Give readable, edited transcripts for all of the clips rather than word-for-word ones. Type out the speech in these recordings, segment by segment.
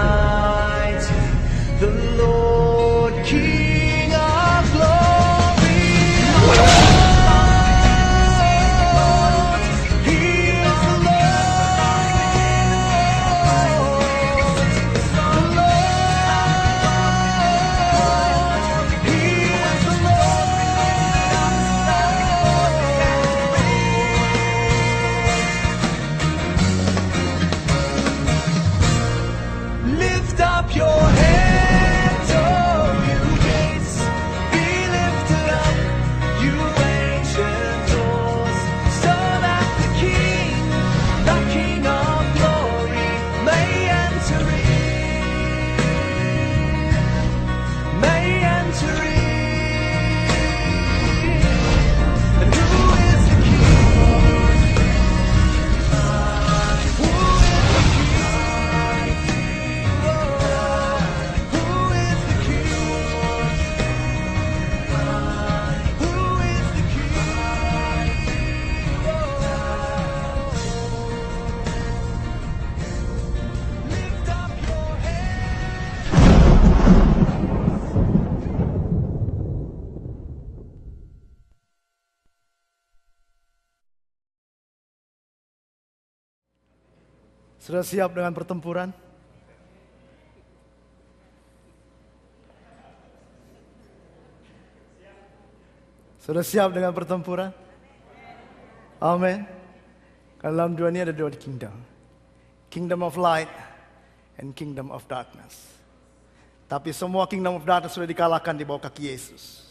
mighty, the Lord King of glory. Lord, He is the Lord. The Lord, He is the Lord. Lift up your heads, oh you gates, be lifted up, you ancient doors, so that the King of glory may enter in, may enter in. And who is the King? Who is the King? Who is the King? Who is the King? Lift up your head. Sudah siap dengan pertempuran? Sudah siap dengan pertempuran? Amin. Karena dalam dunia ini ada dua kingdom. Kingdom of light and kingdom of darkness. Tapi semua kingdom of darkness sudah dikalahkan di bawah kaki Yesus.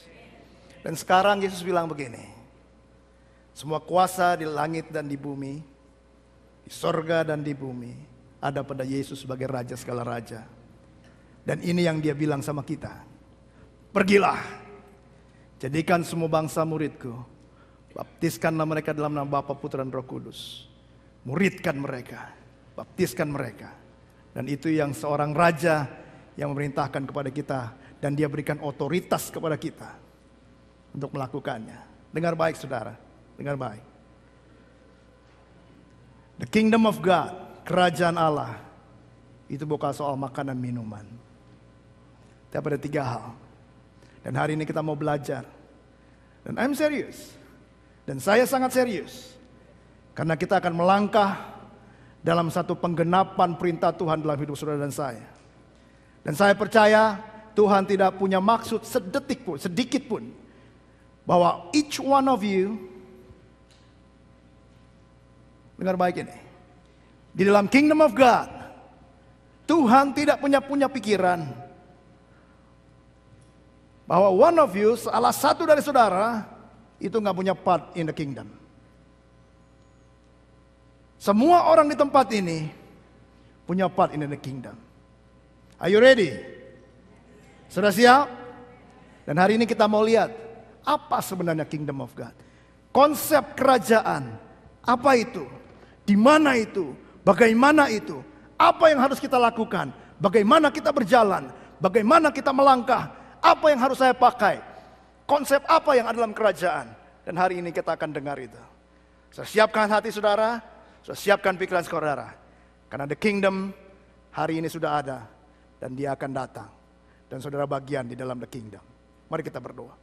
Dan sekarang Yesus bilang begini. Semua kuasa di langit dan di bumi, di sorga dan di bumi, ada pada Yesus sebagai Raja segala Raja. Dan ini yang dia bilang sama kita. Pergilah, jadikan semua bangsa muridku. Baptiskanlah mereka dalam nama Bapa, Putra dan Roh Kudus. Muridkan mereka, baptiskan mereka. Dan itu yang seorang Raja yang memerintahkan kepada kita. Dan dia berikan otoritas kepada kita untuk melakukannya. Dengar baik saudara, dengar baik. The kingdom of God, kerajaan Allah, itu bukan soal makanan minuman. Tapi ada 3 hal. Dan hari ini kita mau belajar. Dan I'm serious. Dan saya sangat serius. Karena kita akan melangkah dalam satu penggenapan perintah Tuhan dalam hidup saudara dan saya. Dan saya percaya Tuhan tidak punya maksud sedetik pun, sedikit pun, bahwa each one of you, dengar baik ini, di dalam kingdom of God, Tuhan tidak punya pikiran bahwa one of you, salah satu dari saudara, itu nggak punya part in the kingdom. Semua orang di tempat ini punya part in the kingdom. Are you ready? Sudah siap? Dan hari ini kita mau lihat apa sebenarnya kingdom of God. Konsep kerajaan, apa itu? Di mana itu? Bagaimana itu? Apa yang harus kita lakukan? Bagaimana kita berjalan? Bagaimana kita melangkah? Apa yang harus saya pakai? Konsep apa yang ada dalam kerajaan? Dan hari ini kita akan dengar itu. Saya siapkan hati saudara, saya siapkan pikiran saudara. Karena the kingdom hari ini sudah ada dan dia akan datang. Dan saudara bagian di dalam the kingdom. Mari kita berdoa.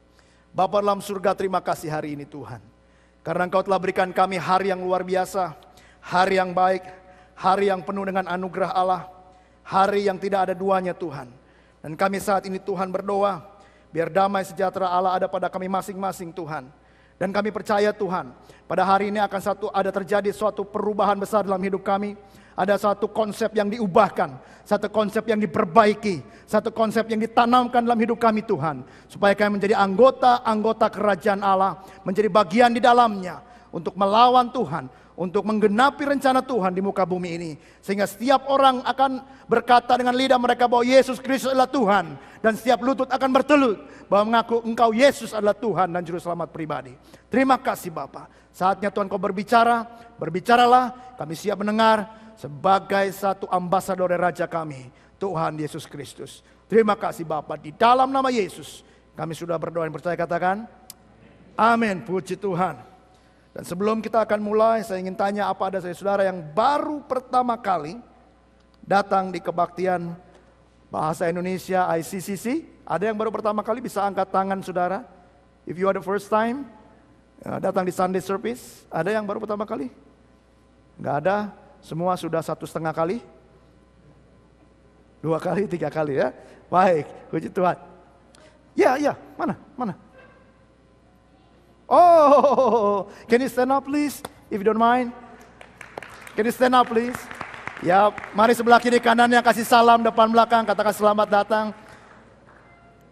Bapa dalam surga, terima kasih hari ini Tuhan. Karena Engkau telah berikan kami hari yang luar biasa, hari yang baik, hari yang penuh dengan anugerah Allah, hari yang tidak ada duanya Tuhan. Dan kami saat ini Tuhan berdoa, biar damai sejahtera Allah ada pada kami masing-masing Tuhan. Dan kami percaya Tuhan, pada hari ini akan ada terjadi suatu perubahan besar dalam hidup kami. Ada satu konsep yang diubahkan, satu konsep yang diperbaiki, satu konsep yang ditanamkan dalam hidup kami Tuhan. Supaya kami menjadi anggota kerajaan Allah, menjadi bagian di dalamnya untuk melawan Tuhan, untuk menggenapi rencana Tuhan di muka bumi ini. Sehingga setiap orang akan berkata dengan lidah mereka bahwa Yesus Kristus adalah Tuhan. Dan setiap lutut akan bertelut bahwa mengaku Engkau Yesus adalah Tuhan dan Juru Selamat pribadi. Terima kasih Bapa. Saatnya Tuhan Kau berbicara, berbicaralah, kami siap mendengar. Sebagai satu ambasador Raja kami, Tuhan Yesus Kristus. Terima kasih Bapa, di dalam nama Yesus kami sudah berdoa dan percaya, katakan amin. Puji Tuhan. Dan sebelum kita akan mulai, saya ingin tanya, apa ada saudara yang baru pertama kali datang di kebaktian Bahasa Indonesia ICCC? Ada yang baru pertama kali? Bisa angkat tangan saudara. If you are the first time datang di Sunday service. Ada yang baru pertama kali? Nggak ada. Semua sudah 1,5 kali? 2 kali, 3 kali ya. Baik, puji Tuhan. Ya, mana? Oh, can you stand up please? If you don't mind. Can you stand up please? Ya, mari sebelah kiri kanan yang kasih salam depan belakang, katakan selamat datang.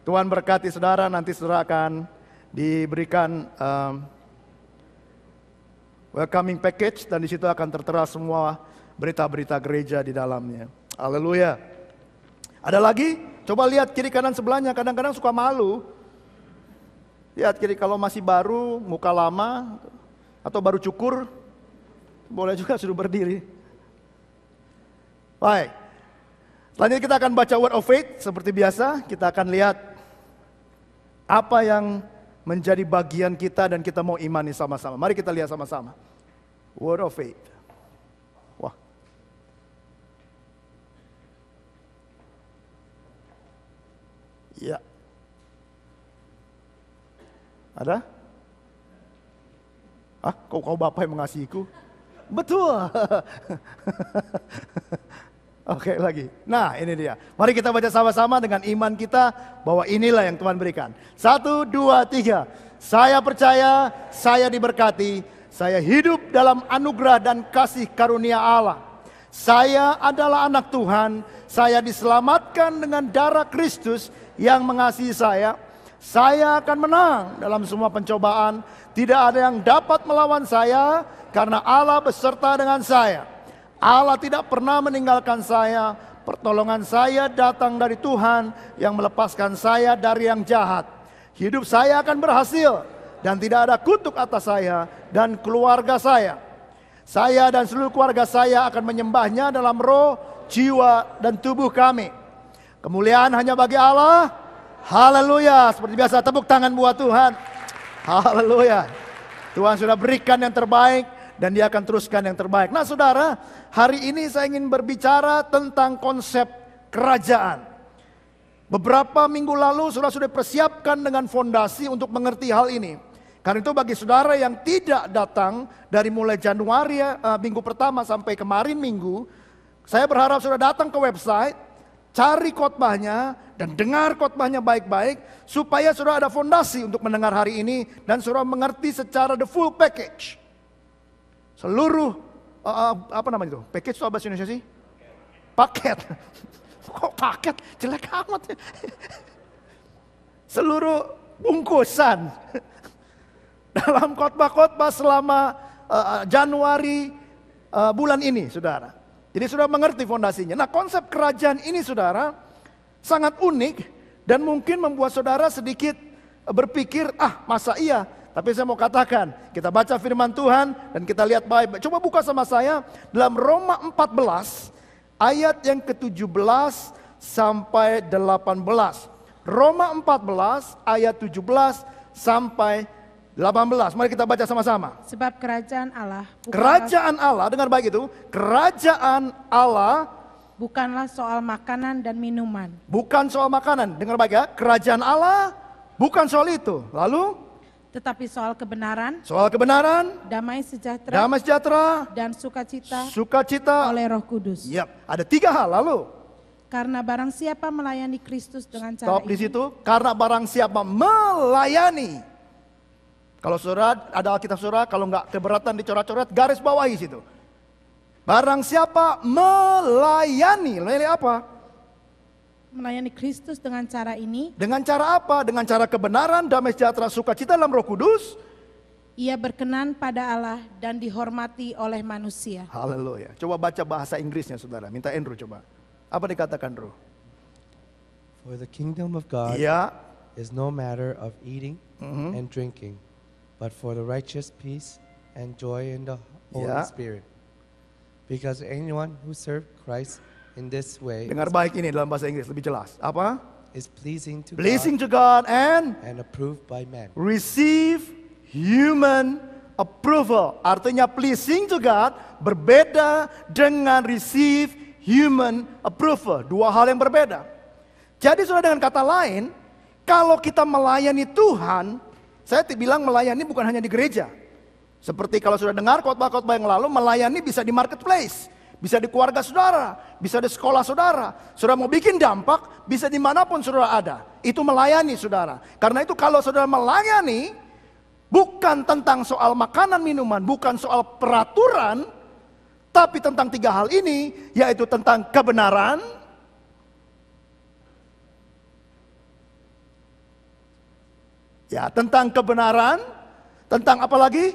Tuhan berkati saudara, nanti saudara akan diberikan welcoming package dan di situ akan tertera semua berita-berita gereja di dalamnya. Haleluya. Ada lagi? Coba lihat kiri kanan sebelahnya, kadang-kadang suka malu. Lihat kiri kalau masih baru, muka lama atau baru cukur, boleh juga suruh berdiri. Baik, selanjutnya kita akan baca word of faith. Seperti biasa kita akan lihat apa yang menjadi bagian kita dan kita mau imani sama-sama. Mari kita lihat sama-sama. Word of faith. Wah. Ya. Ada? Kau Bapak yang mengasihiku? Betul. Oke lagi. Nah ini dia. Mari kita baca sama-sama dengan iman kita bahwa inilah yang Tuhan berikan. 1, 2, 3. Saya percaya, saya diberkati, saya hidup dalam anugerah dan kasih karunia Allah. Saya adalah anak Tuhan, saya diselamatkan dengan darah Kristus yang mengasihi saya. Saya akan menang dalam semua pencobaan. Tidak ada yang dapat melawan saya karena Allah beserta dengan saya. Allah tidak pernah meninggalkan saya. Pertolongan saya datang dari Tuhan yang melepaskan saya dari yang jahat. Hidup saya akan berhasil dan tidak ada kutuk atas saya dan keluarga saya. Saya dan seluruh keluarga saya akan menyembahnya dalam roh, jiwa, dan tubuh kami. Kemuliaan hanya bagi Allah. Haleluya. Seperti biasa tepuk tangan buat Tuhan. Haleluya. Tuhan sudah berikan yang terbaik dan Dia akan teruskan yang terbaik. Nah saudara, hari ini saya ingin berbicara tentang konsep kerajaan. Beberapa minggu lalu sudah persiapkan dengan fondasi untuk mengerti hal ini. Karena itu bagi saudara yang tidak datang dari mulai Januari minggu pertama sampai kemarin minggu, saya berharap saudara datang ke website, cari khotbahnya dan dengar khotbahnya baik-baik supaya saudara ada fondasi untuk mendengar hari ini dan saudara mengerti secara the full package. Seluruh apa namanya itu? Package itu apa bahasa Indonesia sih? Paket. Kok paket? Jelek amat. Seluruh bungkusan dalam khotbah-khotbah selama Januari bulan ini, saudara. Jadi saudara mengerti fondasinya. Nah, konsep kerajaan ini, saudara, sangat unik dan mungkin membuat saudara sedikit berpikir, masa iya? Tapi saya mau katakan, kita baca firman Tuhan dan kita lihat baik-baik. Coba buka sama saya dalam Roma 14 ayat yang ke-17 sampai 18. Roma 14 ayat 17 sampai 18. Mari kita baca sama-sama. Sebab kerajaan Allah Kerajaan Allah, dengar baik itu. Kerajaan Allah bukanlah soal makanan dan minuman, bukan soal makanan. Dengar baik ya. Kerajaan Allah bukan soal itu. Lalu tetapi soal kebenaran, damai sejahtera, dan sukacita oleh Roh Kudus. Yap, ada 3 hal. Lalu karena barang siapa melayani Kristus dengan cara stop di ini, situ. Karena barang siapa melayani. Kalau saudara ada Alkitab saudara, kalau nggak keberatan dicoret-coret, garis bawahi situ. Barang siapa melayani apa? melayani Kristus dengan cara ini, Dengan cara apa? Dengan cara kebenaran, damai sejahtera, sukacita dalam Roh Kudus. ia berkenan pada Allah dan dihormati oleh manusia. Haleluya. Coba baca bahasa Inggrisnya saudara. Minta Andrew coba. Apa dikatakan Andrew? For the kingdom of God Iya. is no matter of eating and drinking, but for the righteous peace and joy in the Holy Yeah. Spirit. Because anyone who serves Christ in this way Dengar baik ini dalam bahasa Inggris lebih jelas. Apa? is pleasing to Pleasing God to God and and approved by men. receive human approval. Artinya pleasing to God berbeda dengan receive human approval. Dua hal yang berbeda. Jadi saudara, dengan kata lain, kalau kita melayani Tuhan, saya bilang melayani bukan hanya di gereja. Seperti kalau sudah dengar khotbah-khotbah yang lalu, melayani bisa di marketplace, bisa di keluarga saudara, bisa di sekolah saudara. Saudara mau bikin dampak, bisa dimanapun saudara ada. Itu melayani saudara. Karena itu kalau saudara melayani, bukan tentang soal makanan minuman, bukan soal peraturan, tapi tentang tiga hal ini, yaitu tentang kebenaran, ya, tentang kebenaran, tentang apa lagi?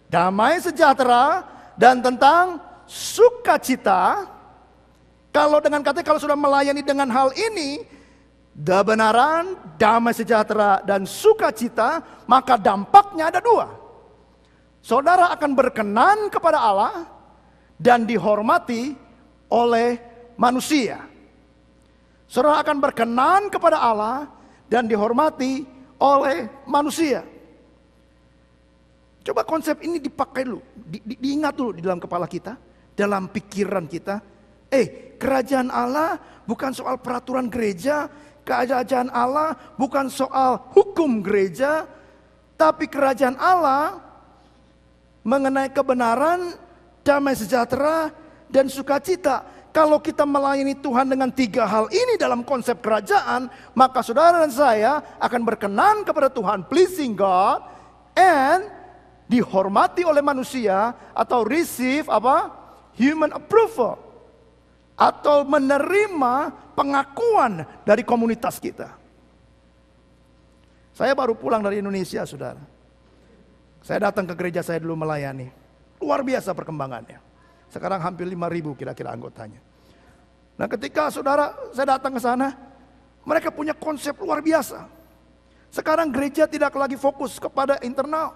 Damai sejahtera, dan tentang sukacita. Kalau dengan kata, kalau sudah melayani dengan hal ini, kebenaran, damai sejahtera, dan sukacita, maka dampaknya ada dua. Saudara akan berkenan kepada Allah dan dihormati oleh manusia. Saudara akan berkenan kepada Allah dan dihormati oleh manusia. Coba konsep ini dipakai dulu, diingat dulu di dalam kepala kita, dalam pikiran kita. Kerajaan Allah bukan soal peraturan gereja, kerajaan Allah bukan soal hukum gereja, tapi kerajaan Allah mengenai kebenaran, damai sejahtera, dan sukacita. Kalau kita melayani Tuhan dengan tiga hal ini dalam konsep kerajaan, maka saudara dan saya akan berkenan kepada Tuhan, pleasing God, and dihormati oleh manusia, atau receive apa? Human approval, atau menerima pengakuan dari komunitas kita. Saya baru pulang dari Indonesia, saudara. Saya datang ke gereja saya dulu melayani. Luar biasa perkembangannya. Sekarang hampir 5.000 kira-kira anggotanya. Nah, ketika saudara saya datang ke sana, mereka punya konsep luar biasa. Sekarang gereja tidak lagi fokus kepada internal.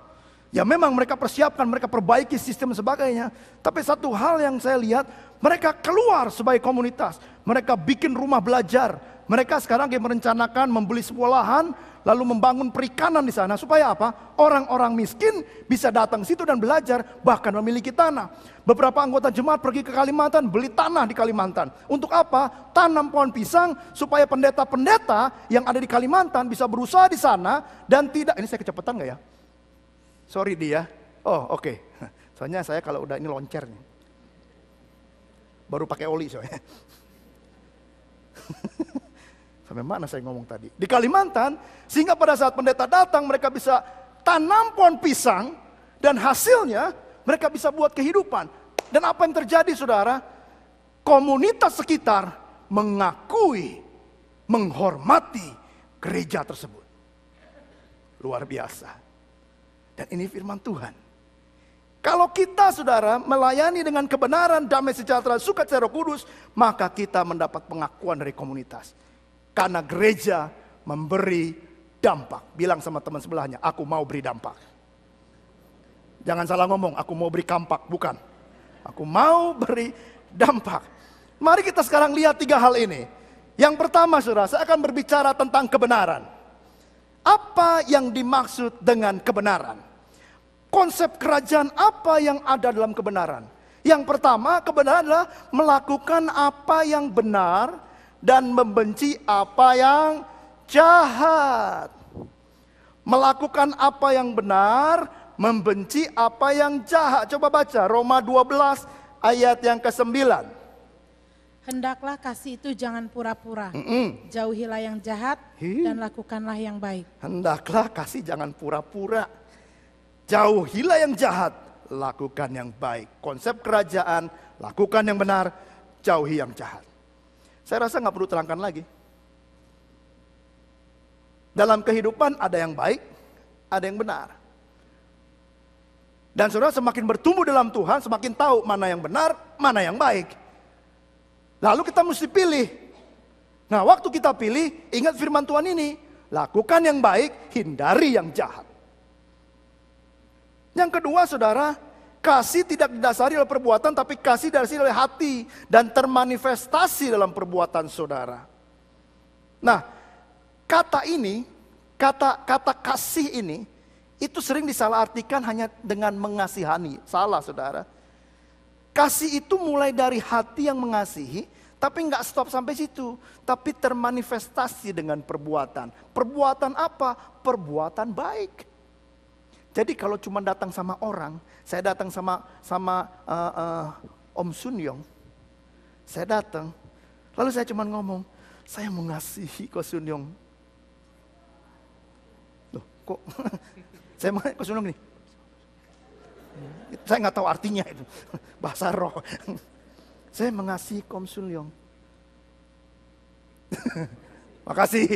Ya memang mereka persiapkan, mereka perbaiki sistem dan sebagainya. Tapi satu hal yang saya lihat, mereka keluar sebagai komunitas. Mereka bikin rumah belajar. Mereka sekarang merencanakan membeli sebuah lahan, lalu membangun perikanan di sana. Supaya apa? Orang-orang miskin bisa datang situ dan belajar, bahkan memiliki tanah. Beberapa anggota jemaat pergi ke Kalimantan, beli tanah di Kalimantan. Untuk apa? Tanam pohon pisang, supaya pendeta-pendeta yang ada di Kalimantan bisa berusaha di sana, dan tidak, ini saya kecepatan gak ya? Sorry dia. Oh oke. Soalnya saya kalau udah ini loncer nih. Baru pakai oli soalnya. Sampai mana saya ngomong tadi? Di Kalimantan, sehingga pada saat pendeta datang mereka bisa tanam pohon pisang, dan hasilnya mereka bisa buat kehidupan. Dan apa yang terjadi, saudara? Komunitas sekitar mengakui, menghormati gereja tersebut. Luar biasa. Dan ini firman Tuhan. Kalau kita, saudara, melayani dengan kebenaran, damai sejahtera, sukacita Roh Kudus, maka kita mendapat pengakuan dari komunitas. Karena gereja memberi dampak. Bilang sama teman sebelahnya, aku mau beri dampak. Jangan salah ngomong, aku mau beri kampak, bukan. Aku mau beri dampak. Mari kita sekarang lihat tiga hal ini. Yang pertama, saudara, saya akan berbicara tentang kebenaran. Apa yang dimaksud dengan kebenaran? Konsep kerajaan apa yang ada dalam kebenaran? Yang pertama, kebenaran adalah melakukan apa yang benar dan membenci apa yang jahat. Melakukan apa yang benar, membenci apa yang jahat. Coba baca Roma 12 ayat yang ke-9. Hendaklah kasih itu jangan pura-pura. Jauhilah yang jahat dan lakukanlah yang baik. Hendaklah kasih jangan pura-pura. Jauhilah yang jahat, lakukan yang baik. Konsep kerajaan, lakukan yang benar, jauhi yang jahat. Saya rasa nggak perlu terangkan lagi. Dalam kehidupan ada yang baik, ada yang benar. Dan saudara semakin bertumbuh dalam Tuhan, semakin tahu mana yang benar, mana yang baik. Lalu kita mesti pilih. Nah, waktu kita pilih, ingat firman Tuhan ini. Lakukan yang baik, hindari yang jahat. Yang kedua, saudara, kasih tidak didasari oleh perbuatan, tapi kasih didasari oleh hati dan termanifestasi dalam perbuatan saudara. Nah, kata ini, kata kasih ini, itu sering disalahartikan hanya dengan mengasihani. Salah, saudara. Kasih itu mulai dari hati yang mengasihi, tapi nggak stop sampai situ. Tapi termanifestasi dengan perbuatan. Perbuatan apa? Perbuatan baik. Jadi kalau cuma datang sama orang, saya datang sama Om Sunyong. Saya datang, lalu saya cuma ngomong, saya mengasihi Ko Sunyong. Loh, kok saya mengasihi Ko Sunyong nih? Saya nggak tahu artinya itu, bahasa roh. Saya mengasihi Kom Sunyong. Makasih.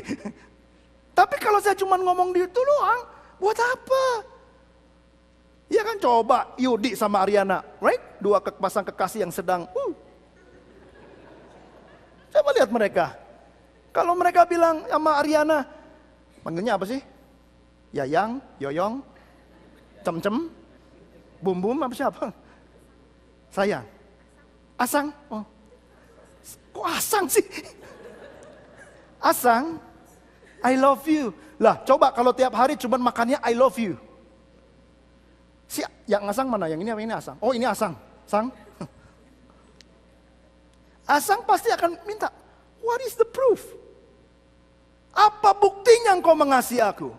Tapi kalau saya cuma ngomong gitu doang, buat apa? Ya kan coba Yudi sama Ariana, right? Dua pasang kekasih yang sedang. Coba lihat mereka. Kalau mereka bilang sama Ariana, manggilnya apa sih? Yayang, Yoyong, Cem-cem, Bum-bum apa siapa? Sayang. Asang. Oh. Kok Asang sih? Asang, I love you. Lah coba kalau tiap hari cuman makannya I love you. Si yang Asang mana? Yang ini apa ini Asang? Oh ini Asang. Sang. Asang pasti akan minta, what is the proof? Apa buktinya engkau mengasihi aku?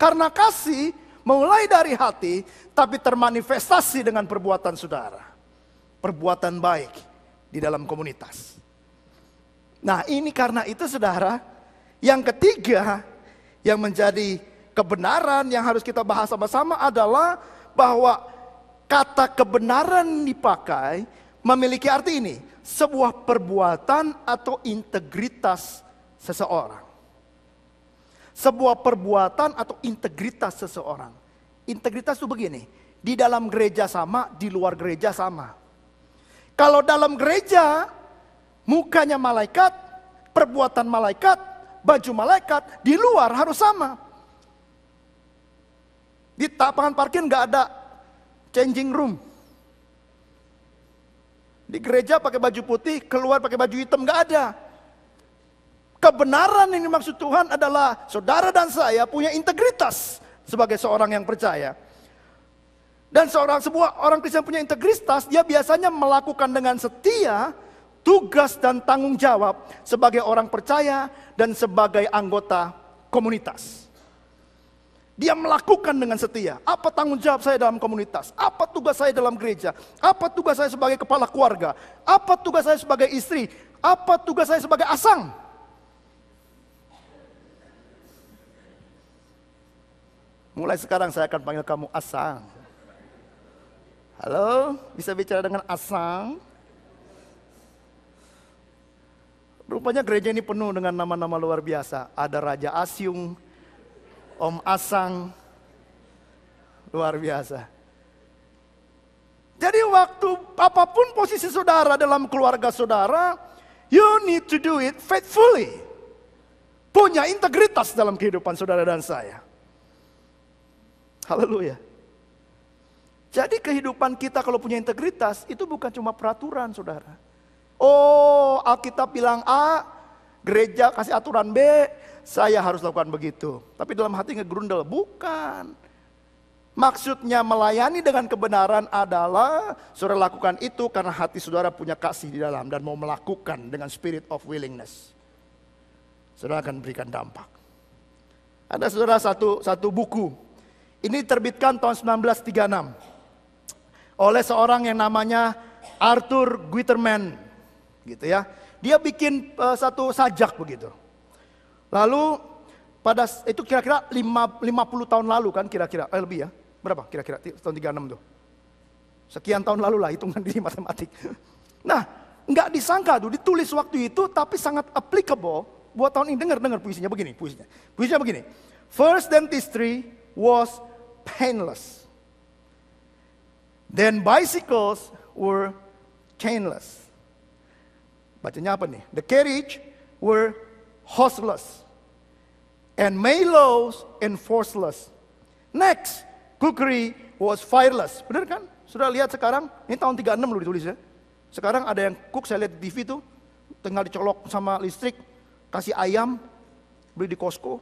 Karena kasih mulai dari hati, tapi termanifestasi dengan perbuatan saudara. Perbuatan baik di dalam komunitas. Nah ini karena itu saudara, yang ketiga yang menjadi kebenaran yang harus kita bahas sama-sama adalah bahwa kata kebenaran dipakai memiliki arti ini. Sebuah perbuatan atau integritas seseorang. Sebuah perbuatan atau integritas seseorang. Integritas itu begini, di dalam gereja sama, di luar gereja sama. Kalau dalam gereja, mukanya malaikat, perbuatan malaikat, baju malaikat, di luar harus sama. Di lapangan parkir nggak ada changing room. Di gereja pakai baju putih, keluar pakai baju hitam, nggak ada. Kebenaran yang dimaksud Tuhan adalah saudara dan saya punya integritas sebagai seorang yang percaya. Dan sebuah orang Kristen punya integritas, dia biasanya melakukan dengan setia tugas dan tanggung jawab sebagai orang percaya dan sebagai anggota komunitas. Dia melakukan dengan setia. Apa tanggung jawab saya dalam komunitas? Apa tugas saya dalam gereja? Apa tugas saya sebagai kepala keluarga? Apa tugas saya sebagai istri? Apa tugas saya sebagai asang? Mulai sekarang saya akan panggil kamu Asang. Halo, bisa bicara dengan Asang? Rupanya gereja ini penuh dengan nama-nama luar biasa. Ada Raja Asyung, Om Asang, luar biasa. Jadi waktu apapun posisi saudara dalam keluarga saudara, you need to do it faithfully. Punya integritas dalam kehidupan saudara dan saya. Haleluya. Jadi kehidupan kita kalau punya integritas itu bukan cuma peraturan saudara. Oh Alkitab bilang A, gereja kasih aturan B, saya harus lakukan begitu. Tapi dalam hati ngegrundel, bukan. Maksudnya melayani dengan kebenaran adalah saudara lakukan itu karena hati saudara punya kasih di dalam dan mau melakukan dengan spirit of willingness. Saudara akan berikan dampak. Ada saudara satu buku. Ini terbitkan tahun 1936 oleh seorang yang namanya Arthur Guiterman, gitu ya. Dia bikin satu sajak begitu. Lalu pada itu kira-kira 50 tahun lalu kan kira-kira, lebih ya. Berapa kira-kira tahun 36 tuh? Sekian tahun lalu lah hitungan di matematik. Nah, nggak disangka tuh ditulis waktu itu tapi sangat applicable buat tahun ini. Dengar puisinya begini, puisinya begini. First dentistry was painless. Then bicycles were chainless. Bacanya apa nih? The carriage were horseless. And Maylows enforceless. Next, cookery was fireless. Benar kan? Sudah lihat sekarang? Ini tahun 36 loh ditulis ya. Sekarang ada yang cook, saya lihat di TV tuh. Tinggal dicolok sama listrik. Kasih ayam. Beli di Costco.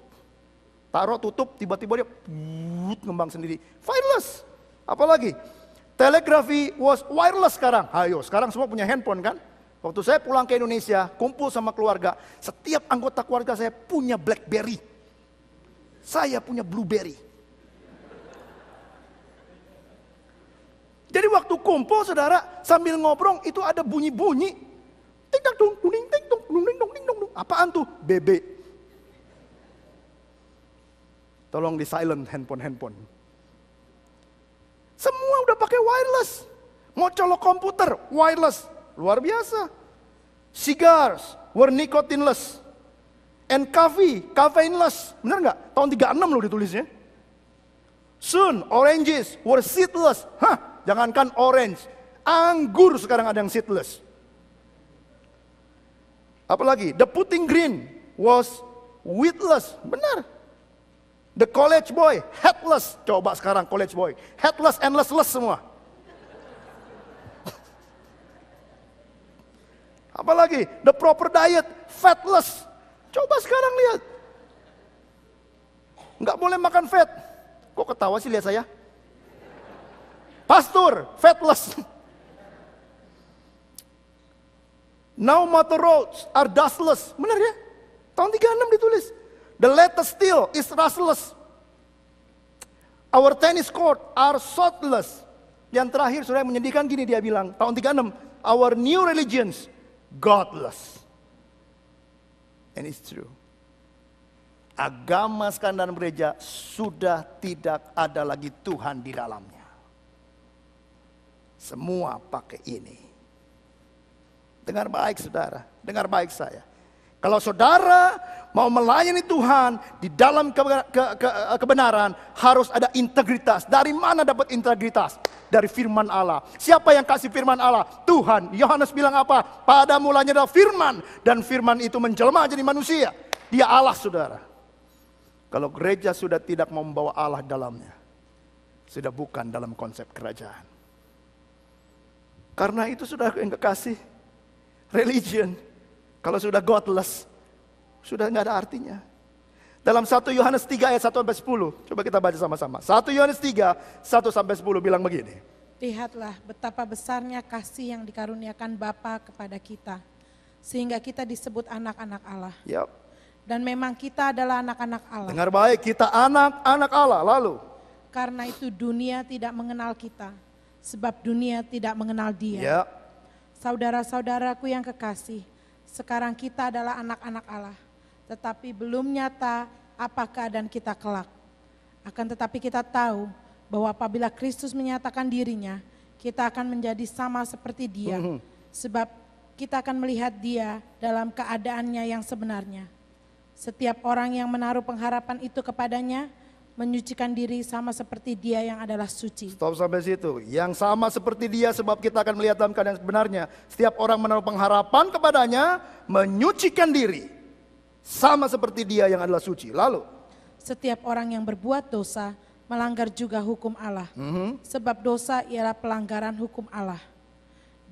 Taruh tutup, tiba-tiba dia ngembang sendiri. Fireless. Apalagi? Telegraphy was wireless sekarang. Ayo, sekarang semua punya handphone kan? Waktu saya pulang ke Indonesia, kumpul sama keluarga, setiap anggota keluarga saya punya BlackBerry. Saya punya Blueberry. Jadi waktu kumpul saudara, sambil ngobrol itu ada bunyi-bunyi. Ting tang dung, dung ting dung, dung ding dung ding dung. Apaan tuh? BB. Tolong di silent handphone. Semua udah pakai wireless. Mau colok komputer, wireless. Luar biasa. Cigars were nicotineless. And coffee, caffeineless. Benar nggak? Tahun 36 loh ditulisnya. Soon, oranges were seedless. Hah, jangankan orange. Anggur sekarang ada yang seedless. Apalagi, the pudding green was wheatless. Benar. The college boy, headless. Coba sekarang college boy. Headless and less semua. Apalagi, the proper diet, fatless. Coba sekarang lihat. Nggak boleh makan fat. Kok ketawa sih lihat saya? Pastor, fatless. Now motor roads are dustless. Benar ya? Tahun 36 ditulis. The latest steel is rustless. Our tennis court are saltless. Yang terakhir sudah menyedihkan gini dia bilang. Tahun 36. Our new religions godless. And it's true. Agama sekarang dalam gereja sudah tidak ada lagi Tuhan di dalamnya. Semua pakai ini. Dengar baik saudara, dengar baik saya. Kalau saudara mau melayani Tuhan di dalam kebenaran, harus ada integritas. Dari mana dapat integritas? Dari firman Allah. Siapa yang kasih firman Allah? Tuhan. Yohanes bilang apa? Pada mulanya adalah firman. Dan firman itu menjelma jadi manusia. Dia Allah saudara. Kalau gereja sudah tidak mau membawa Allah dalamnya, sudah bukan dalam konsep kerajaan. Karena itu sudah yang kekasih, religion, kalau sudah godless, sudah nggak ada artinya. Dalam 1 Yohanes 3 ayat 1 sampai 10, coba kita baca sama-sama. 1 Yohanes 3, 1 sampai 10 bilang begini. Lihatlah betapa besarnya kasih yang dikaruniakan Bapa kepada kita, sehingga kita disebut anak-anak Allah. Yap. Dan memang kita adalah anak-anak Allah. Dengar baik, kita anak-anak Allah. Lalu, Karena itu dunia tidak mengenal kita, sebab dunia tidak mengenal Dia. ya, Saudara-saudaraku yang kekasih, sekarang kita adalah anak-anak Allah, tetapi belum nyata apa keadaan kita kelak. Akan tetapi kita tahu bahwa apabila Kristus menyatakan dirinya, kita akan menjadi sama seperti Dia, sebab kita akan melihat Dia dalam keadaannya yang sebenarnya. Setiap orang yang menaruh pengharapan itu kepadanya, menyucikan diri sama seperti Dia yang adalah suci. stop sampai situ. Yang sama seperti dia sebab kita akan melihat dalam keadaan sebenarnya. Setiap orang menaruh pengharapan kepadanya, menyucikan diri. Sama seperti dia yang adalah suci. Lalu, Setiap orang yang berbuat dosa, melanggar juga hukum Allah. Sebab dosa ialah pelanggaran hukum Allah.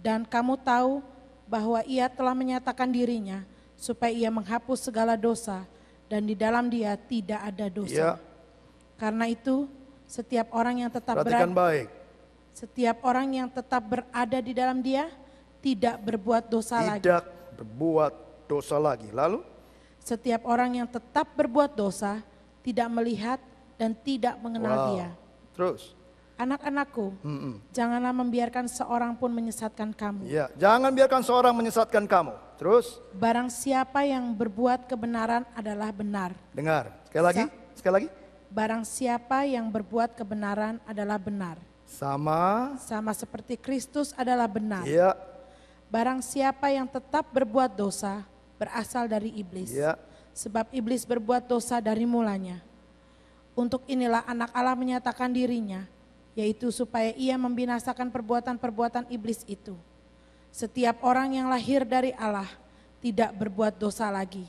Dan kamu tahu bahwa Ia telah menyatakan dirinya, supaya Ia menghapus segala dosa, dan di dalam Dia tidak ada dosa. ya, Karena itu, setiap orang yang tetap perhatikan baik. berada di dalam Dia tidak berbuat dosa lagi. Tidak berbuat dosa lagi. Lalu, Setiap orang yang tetap berbuat dosa tidak melihat dan tidak mengenal wow. Dia. Terus, Anak-anakku, janganlah membiarkan seorang pun menyesatkan kamu. ya, jangan biarkan seorang menyesatkan kamu. Terus, Barang siapa yang berbuat kebenaran adalah benar. dengar. Sekali lagi. Barang siapa yang berbuat kebenaran adalah benar. Sama, Sama seperti Kristus adalah benar. ya, Barang siapa yang tetap berbuat dosa berasal dari iblis. ya, Sebab iblis berbuat dosa dari mulanya. Untuk inilah anak Allah menyatakan dirinya, yaitu supaya ia membinasakan perbuatan-perbuatan iblis itu. Setiap orang yang lahir dari Allah tidak berbuat dosa lagi.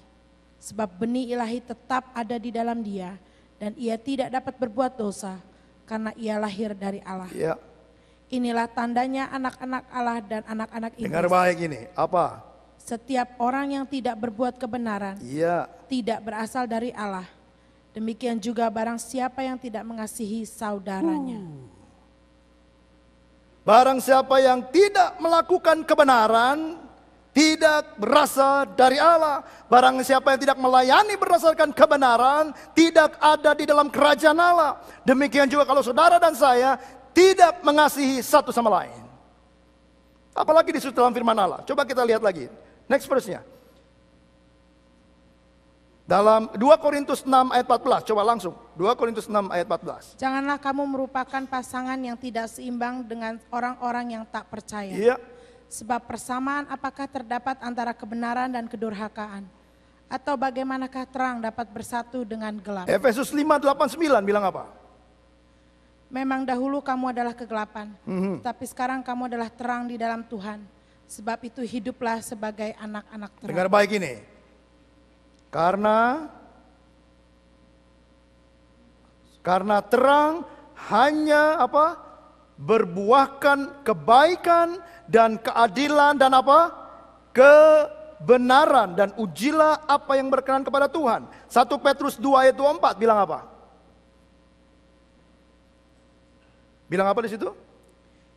Sebab benih ilahi tetap ada di dalam dia, dan ia tidak dapat berbuat dosa karena ia lahir dari Allah. ya. Inilah tandanya anak-anak Allah dan anak-anak Dengar iblis. baik ini. Apa? Setiap orang yang tidak berbuat kebenaran Iya. tidak berasal dari Allah. Demikian juga barang siapa yang tidak mengasihi saudaranya. Barang siapa yang tidak melakukan kebenaran, tidak berasal dari Allah. Barang siapa yang tidak melayani berdasarkan kebenaran, tidak ada di dalam kerajaan Allah. Demikian juga kalau saudara dan saya tidak mengasihi satu sama lain. Apalagi disebut dalam firman Allah. Coba kita lihat lagi. Next verse-nya. Dalam 2 Korintus 6 ayat 14. Coba langsung. 2 Korintus 6 ayat 14. Janganlah kamu merupakan pasangan yang tidak seimbang dengan orang-orang yang tak percaya. Iya. Sebab persamaan apakah terdapat antara kebenaran dan kedurhakaan? Atau bagaimanakah terang dapat bersatu dengan gelap? Efesus 5:8-9 bilang apa? Memang dahulu kamu adalah kegelapan, tapi sekarang kamu adalah terang di dalam Tuhan. Sebab itu hiduplah sebagai anak-anak terang. Dengar baik ini. Karena terang hanya apa? Berbuahkan kebaikan dan keadilan dan apa? Kebenaran, dan ujilah apa yang berkenan kepada Tuhan. 1 Petrus 2 ayat 24 bilang apa? Bilang apa di situ?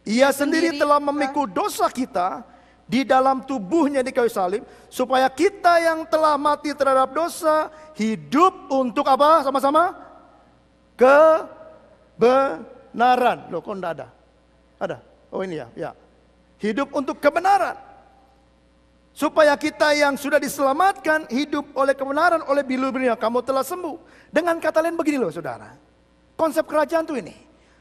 Ia sendiri telah memikul dosa kita di dalam tubuhnya di kayu salib, supaya kita yang telah mati terhadap dosa hidup untuk apa? Sama-sama? Kebenaran. Loh, kok enggak ada? Ada? Oh ini ya, ya. Hidup untuk kebenaran. Supaya kita yang sudah diselamatkan hidup oleh kebenaran, oleh bilu-bilunya kamu telah sembuh. Dengan kata lain begini loh saudara. Konsep kerajaan tuh ini.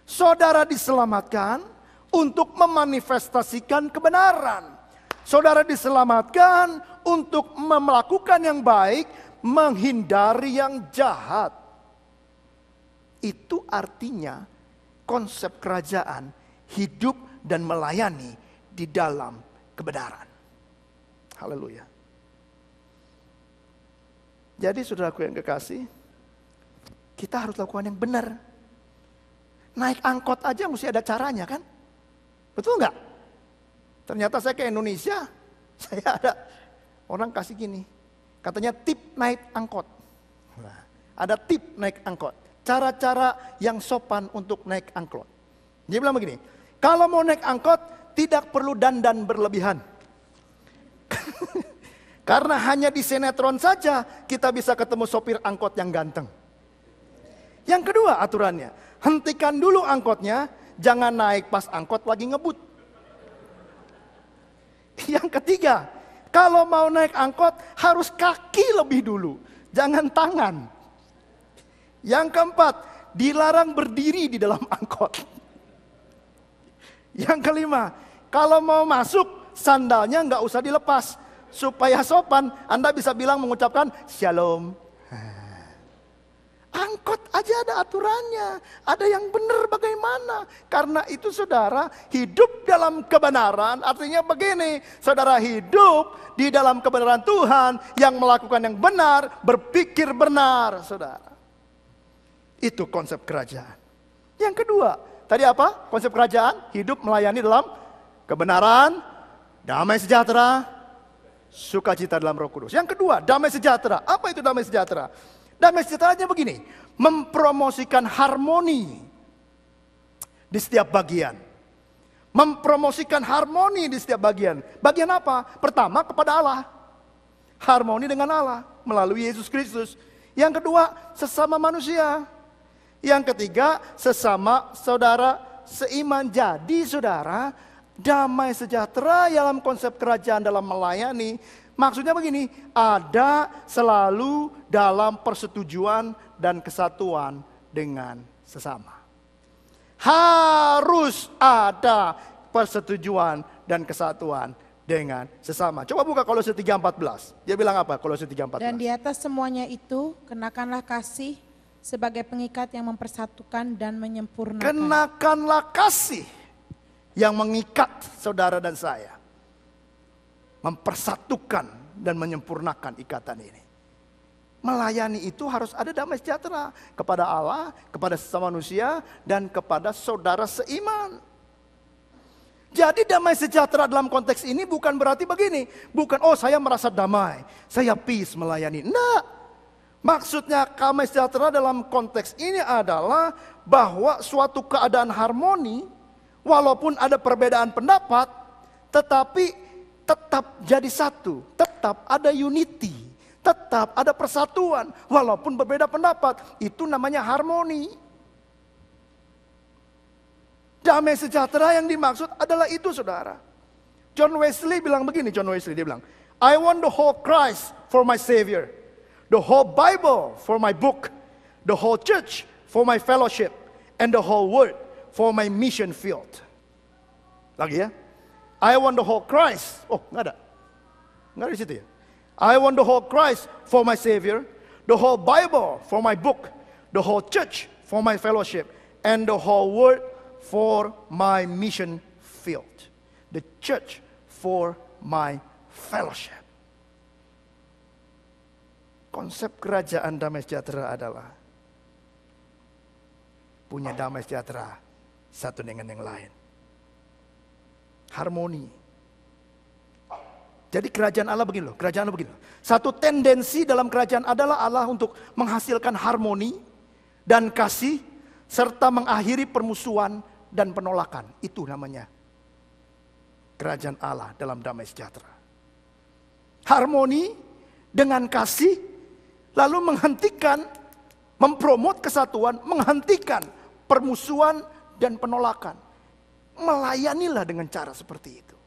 Saudara diselamatkan untuk memanifestasikan kebenaran. Saudara diselamatkan untuk melakukan yang baik, menghindari yang jahat. Itu artinya konsep kerajaan hidup dan melayani di dalam kebenaran. Haleluya. Jadi saudaraku yang kekasih, kita harus lakukan yang benar. Naik angkot aja mesti ada caranya kan? Betul nggak? Ternyata saya ke Indonesia, saya ada orang kasih gini, katanya tip naik angkot. Nah, ada tip naik angkot, cara-cara yang sopan untuk naik angkot. Dia bilang begini, kalau mau naik angkot tidak perlu dandan berlebihan. Karena hanya di sinetron saja kita bisa ketemu sopir angkot yang ganteng. Yang kedua aturannya, hentikan dulu angkotnya, jangan naik pas angkot lagi ngebut. Yang ketiga, kalau mau naik angkot harus kaki lebih dulu, jangan tangan. Yang keempat, dilarang berdiri di dalam angkot. Yang kelima, kalau mau masuk sandalnya nggak usah dilepas, supaya sopan Anda bisa bilang mengucapkan shalom. Angkot aja ada aturannya, ada yang benar bagaimana. Karena itu saudara hidup dalam kebenaran, artinya begini, saudara hidup di dalam kebenaran Tuhan yang melakukan yang benar, berpikir benar saudara. Itu konsep kerajaan. Yang kedua, tadi apa? Konsep kerajaan, hidup melayani dalam kebenaran, damai sejahtera, sukacita dalam Roh Kudus. Yang kedua, damai sejahtera. Apa itu damai sejahtera? Damai sejahteranya begini, mempromosikan harmoni di setiap bagian. Mempromosikan harmoni di setiap bagian. Bagian apa? Pertama kepada Allah. Harmoni dengan Allah melalui Yesus Kristus. Yang kedua, sesama manusia. Yang ketiga, sesama saudara seiman. Jadi saudara, damai sejahtera dalam konsep kerajaan dalam melayani. Maksudnya begini, ada selalu dalam persetujuan dan kesatuan dengan sesama. Harus ada persetujuan dan kesatuan dengan sesama. Coba buka Kolose 3:14. Dia bilang apa Kolose 3:14? Dan di atas semuanya itu, kenakanlah kasih sebagai pengikat yang mempersatukan dan menyempurnakan. Kenakanlah kasih yang mengikat saudara dan saya. Mempersatukan dan menyempurnakan ikatan ini. Melayani itu harus ada damai sejahtera kepada Allah, kepada sesama manusia, dan kepada saudara seiman. Jadi damai sejahtera dalam konteks ini bukan berarti begini. Bukan, oh saya merasa damai, saya peace melayani. Enggak. Maksudnya damai sejahtera dalam konteks ini adalah bahwa suatu keadaan harmoni Walaupun ada perbedaan pendapat, tetapi tetap jadi satu. Tetap ada unity. Tetap ada persatuan. Walaupun berbeda pendapat. Itu namanya harmoni. Damai sejahtera yang dimaksud adalah itu, saudara. John Wesley bilang begini, dia bilang, I want the whole Christ for my Savior. The whole Bible for my book. The whole church for my fellowship. And the whole word for my mission field. Lagi ya. I want the whole Christ. Oh, nggak ada di situ ya. I want the whole Christ for my Savior. The whole Bible for my book. The whole church for my fellowship. And the whole word for my mission field. The church for my fellowship. Konsep kerajaan damai sejahtera adalah punya damai sejahtera satu dengan yang lain. Harmoni. Jadi kerajaan Allah begini loh, Satu tendensi dalam kerajaan adalah Allah untuk menghasilkan harmoni dan kasih serta mengakhiri permusuhan dan penolakan. Itu namanya kerajaan Allah dalam damai sejahtera. Harmoni dengan kasih, lalu menghentikan, mempromot kesatuan, menghentikan permusuhan dan penolakan. Melayanilah dengan cara seperti itu.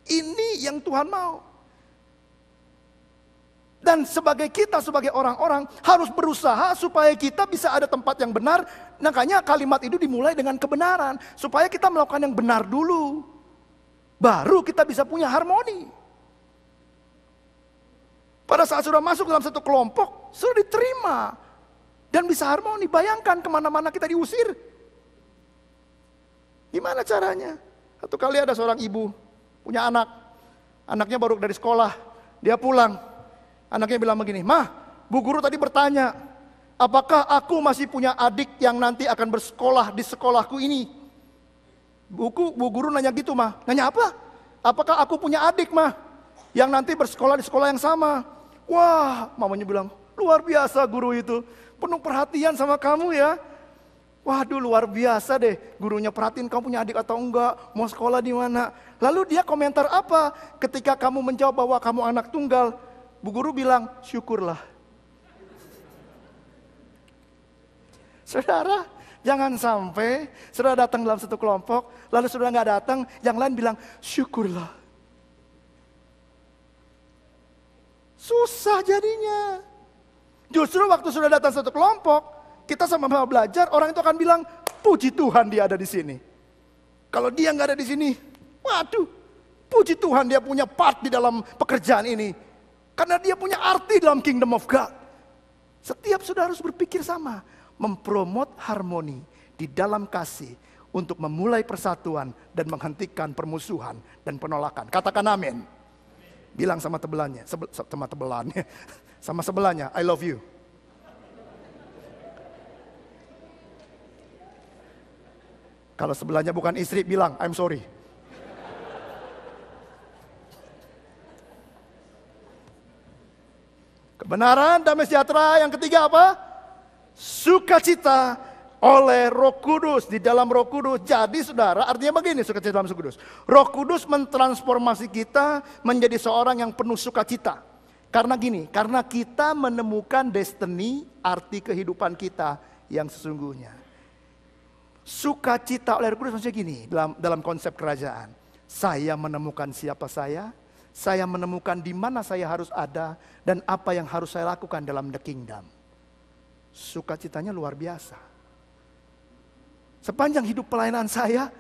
Ini yang Tuhan mau. Dan sebagai kita, sebagai orang-orang harus berusaha supaya kita bisa ada tempat yang benar. Makanya kalimat itu dimulai dengan kebenaran. Supaya kita melakukan yang benar dulu. Baru kita bisa punya harmoni. Pada saat sudah masuk dalam satu kelompok, sudah diterima. Dan bisa harmoni. Bayangkan kemana-mana kita diusir. Gimana caranya? Satu kali ada seorang ibu, punya anak. Anaknya baru dari sekolah. Dia pulang. Anaknya bilang begini, "Mah, Bu Guru tadi bertanya, apakah aku masih punya adik yang nanti akan bersekolah di sekolahku ini?" Bu Guru nanya gitu, Mah. Nanya apa? Apakah aku punya adik, Mah, yang nanti bersekolah di sekolah yang sama? Wah, mamanya bilang, luar biasa guru itu. Penuh perhatian sama kamu ya. Waduh, luar biasa deh. Gurunya perhatiin kamu punya adik atau enggak. Mau sekolah di mana. Lalu dia komentar apa? Ketika kamu menjawab bahwa kamu anak tunggal. Bu Guru bilang, syukurlah. Saudara, jangan sampai sudah datang dalam satu kelompok, lalu sudah nggak datang, yang lain bilang, syukurlah. Susah jadinya. Justru waktu sudah datang satu kelompok, kita sama-sama belajar, orang itu akan bilang, puji Tuhan dia ada di sini. Kalau dia nggak ada di sini, waduh, puji Tuhan dia punya part di dalam pekerjaan ini. Karena dia punya arti dalam kingdom of God. Setiap saudara harus berpikir sama. Mempromot harmoni di dalam kasih. Untuk memulai persatuan dan menghentikan permusuhan dan penolakan. Katakan amin. Bilang sama tebelannya, sama sebelahnya, I love you. Kalau sebelahnya bukan istri, bilang I'm sorry. Kebenaran, damai sejahtera. Yang ketiga apa? Sukacita oleh Roh Kudus, di dalam Roh Kudus. Jadi saudara, artinya begini sukacita dalam Roh Kudus. Roh Kudus mentransformasi kita menjadi seorang yang penuh sukacita. Karena gini, karena kita menemukan destiny, arti kehidupan kita yang sesungguhnya. Sukacita oleh Roh Kudus maksudnya gini, dalam konsep kerajaan. Saya menemukan siapa saya menemukan di mana saya harus ada, dan apa yang harus saya lakukan dalam the kingdom. Sukacitanya luar biasa. Sepanjang hidup pelayanan saya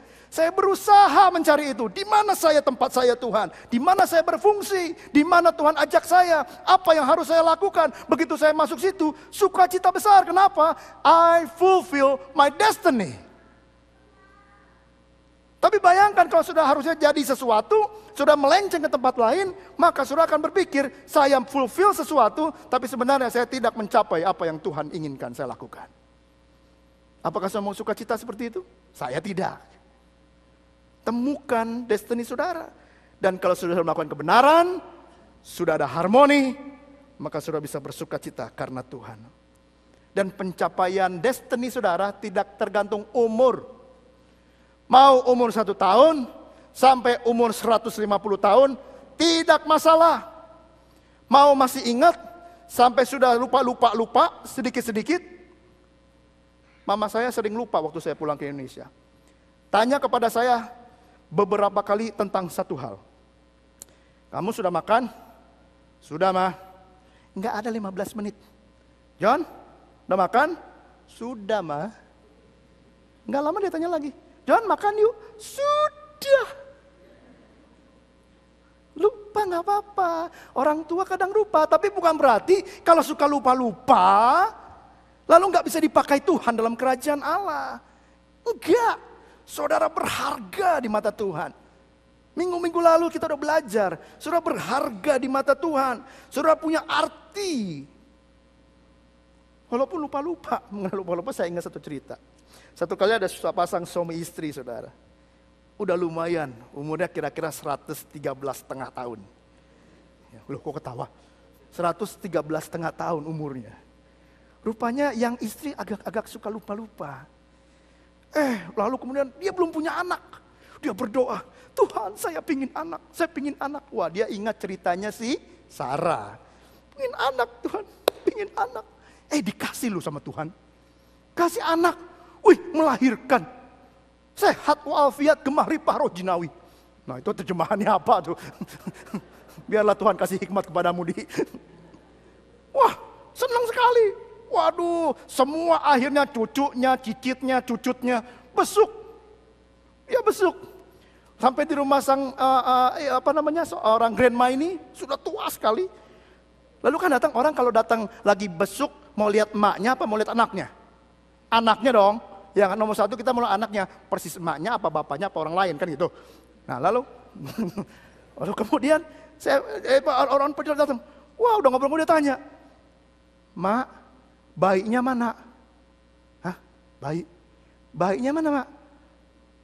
berusaha mencari itu. Di mana tempat saya Tuhan, di mana saya berfungsi, di mana Tuhan ajak saya, apa yang harus saya lakukan. Begitu saya masuk situ, sukacita besar. Kenapa? I fulfill my destiny. Tapi bayangkan kalau sudah harusnya jadi sesuatu, sudah melenceng ke tempat lain, maka saudara akan berpikir, saya fulfill sesuatu, tapi sebenarnya saya tidak mencapai apa yang Tuhan inginkan saya lakukan. Apakah saudara mau sukacita seperti itu? Saya tidak. Temukan destiny saudara. Dan kalau sudah melakukan kebenaran, sudah ada harmoni, maka saudara bisa bersukacita karena Tuhan. Dan pencapaian destiny saudara tidak tergantung umur. Mau umur 1 tahun sampai umur 150 tahun, tidak masalah. Mau masih ingat sampai sudah lupa sedikit-sedikit. Mama saya sering lupa waktu saya pulang ke Indonesia. Tanya kepada saya beberapa kali tentang satu hal. Kamu sudah makan? Sudah, Ma. Enggak ada 15 menit. John, udah makan? Sudah, Ma. Enggak lama dia tanya lagi. John, makan yuk. Sudah. Lupa nggak apa-apa. Orang tua kadang lupa, tapi bukan berarti kalau suka lupa-lupa, lalu nggak bisa dipakai Tuhan dalam kerajaan Allah. Enggak. Saudara berharga di mata Tuhan. Minggu-minggu lalu kita udah belajar. Saudara berharga di mata Tuhan. Saudara punya arti. Walaupun lupa-lupa. Mengenai lupa-lupa saya ingat satu cerita. Satu kali ada pasang suami istri, saudara. Udah lumayan. Umurnya kira-kira 113,5 tahun. Ya, loh kok ketawa? 113,5 tahun umurnya. Rupanya yang istri agak-agak suka lupa-lupa. Lalu kemudian dia belum punya anak. Dia berdoa, Tuhan saya pingin anak, saya pingin anak. Wah, dia ingat ceritanya si Sarah. Pingin anak Tuhan, pingin anak. Dikasih lu sama Tuhan. Kasih anak. Wih, melahirkan. Sehat walafiat gemah ripah roh jinawi. Nah, itu terjemahannya apa tuh? Biarlah Tuhan kasih hikmat kepadamu di. Wah, senang sekali. Waduh, semua akhirnya cucunya, cicitnya, cucutnya besuk. Ya besuk. Sampai di rumah sang seorang grandma ini sudah tua sekali. Lalu kan datang orang kalau datang lagi besuk mau lihat emaknya apa mau lihat anaknya? Anaknya dong. Yang nomor 1 kita mau lihat anaknya, persis emaknya apa bapaknya apa orang lain kan gitu. Nah lalu kemudian orang penjual datang. Wah, udah ngobrol-ngobrol dia tanya. Mak, bayinya mana? Hah? Bayinya mana, Mak?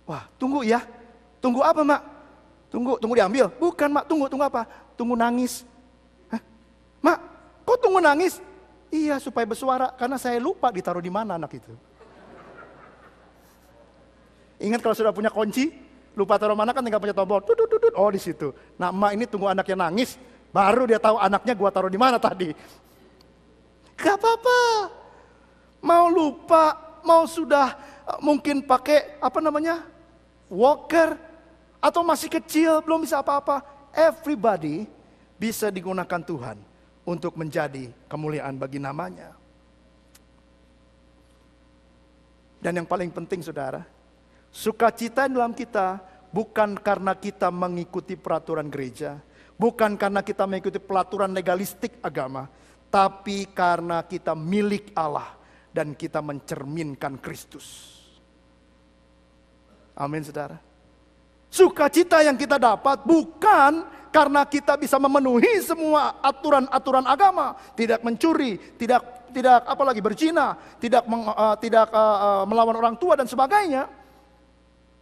Wah, tunggu ya. Tunggu apa, Mak? Tunggu diambil. Bukan, Mak. Tunggu apa? Tunggu nangis. Hah? Mak, kok tunggu nangis? Iya, supaya bersuara. Karena saya lupa ditaruh di mana anak itu. Ingat kalau sudah punya kunci, lupa taruh mana kan tinggal punya tombol. Tutut. Oh, di situ. Nah, Mak ini tunggu anaknya nangis, baru dia tahu anaknya gua taruh di mana tadi. Gak apa-apa. Mau lupa, mau sudah mungkin pakai walker, atau masih kecil belum bisa apa-apa. Everybody bisa digunakan Tuhan untuk menjadi kemuliaan bagi namanya. Dan yang paling penting saudara, sukacita dalam kita bukan karena kita mengikuti peraturan gereja, bukan karena kita mengikuti peraturan legalistik agama, tapi karena kita milik Allah dan kita mencerminkan Kristus. Amin saudara. Sukacita yang kita dapat bukan karena kita bisa memenuhi semua aturan-aturan agama, tidak mencuri, tidak berzina, tidak melawan orang tua dan sebagainya.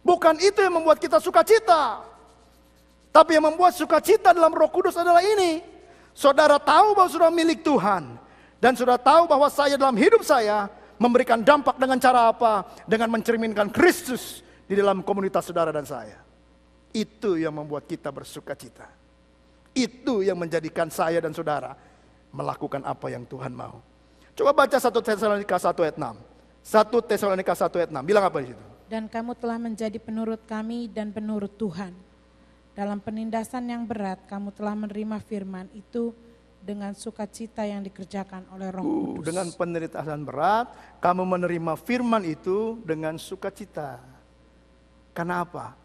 Bukan itu yang membuat kita sukacita. Tapi yang membuat sukacita dalam Roh Kudus adalah ini. Saudara tahu bahwa saudara milik Tuhan. Dan saudara tahu bahwa saya dalam hidup saya memberikan dampak dengan cara apa? Dengan mencerminkan Kristus di dalam komunitas saudara dan saya. Itu yang membuat kita bersukacita. Itu yang menjadikan saya dan saudara melakukan apa yang Tuhan mau. Coba baca 1 Tesalonika 1 ayat 6. 1 Tesalonika 1 ayat 6. Bilang apa di situ? Dan kamu telah menjadi penurut kami dan penurut Tuhan. Dalam penindasan yang berat, kamu telah menerima firman itu dengan sukacita yang dikerjakan oleh Roh Kudus. Dengan penderitaan berat, kamu menerima firman itu dengan sukacita. Karena apa?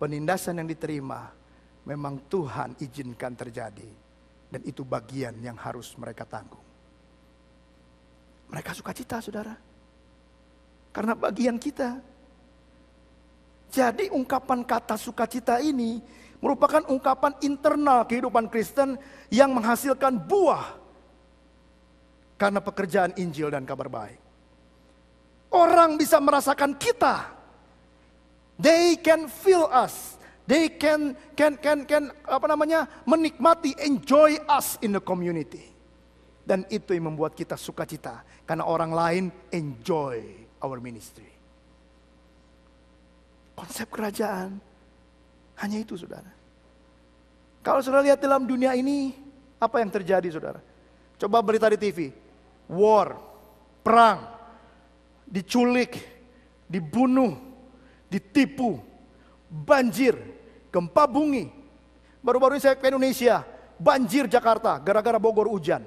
Penindasan yang diterima memang Tuhan izinkan terjadi. Dan itu bagian yang harus mereka tanggung. Mereka sukacita saudara. Karena bagian kita. Jadi ungkapan kata sukacita ini merupakan ungkapan internal kehidupan Kristen yang menghasilkan buah karena pekerjaan Injil dan kabar baik. Orang bisa merasakan kita. They can feel us. They can menikmati, enjoy us in the community. Dan itu yang membuat kita sukacita karena orang lain enjoy our ministry. Kalau Konsep kerajaan hanya itu, saudara. Kalau saudara lihat dalam dunia ini, apa yang terjadi, saudara? Coba berita di TV, war, perang, diculik, dibunuh, ditipu, banjir, gempa bumi. Baru-baru ini saya ke Indonesia, banjir Jakarta, gara-gara Bogor hujan.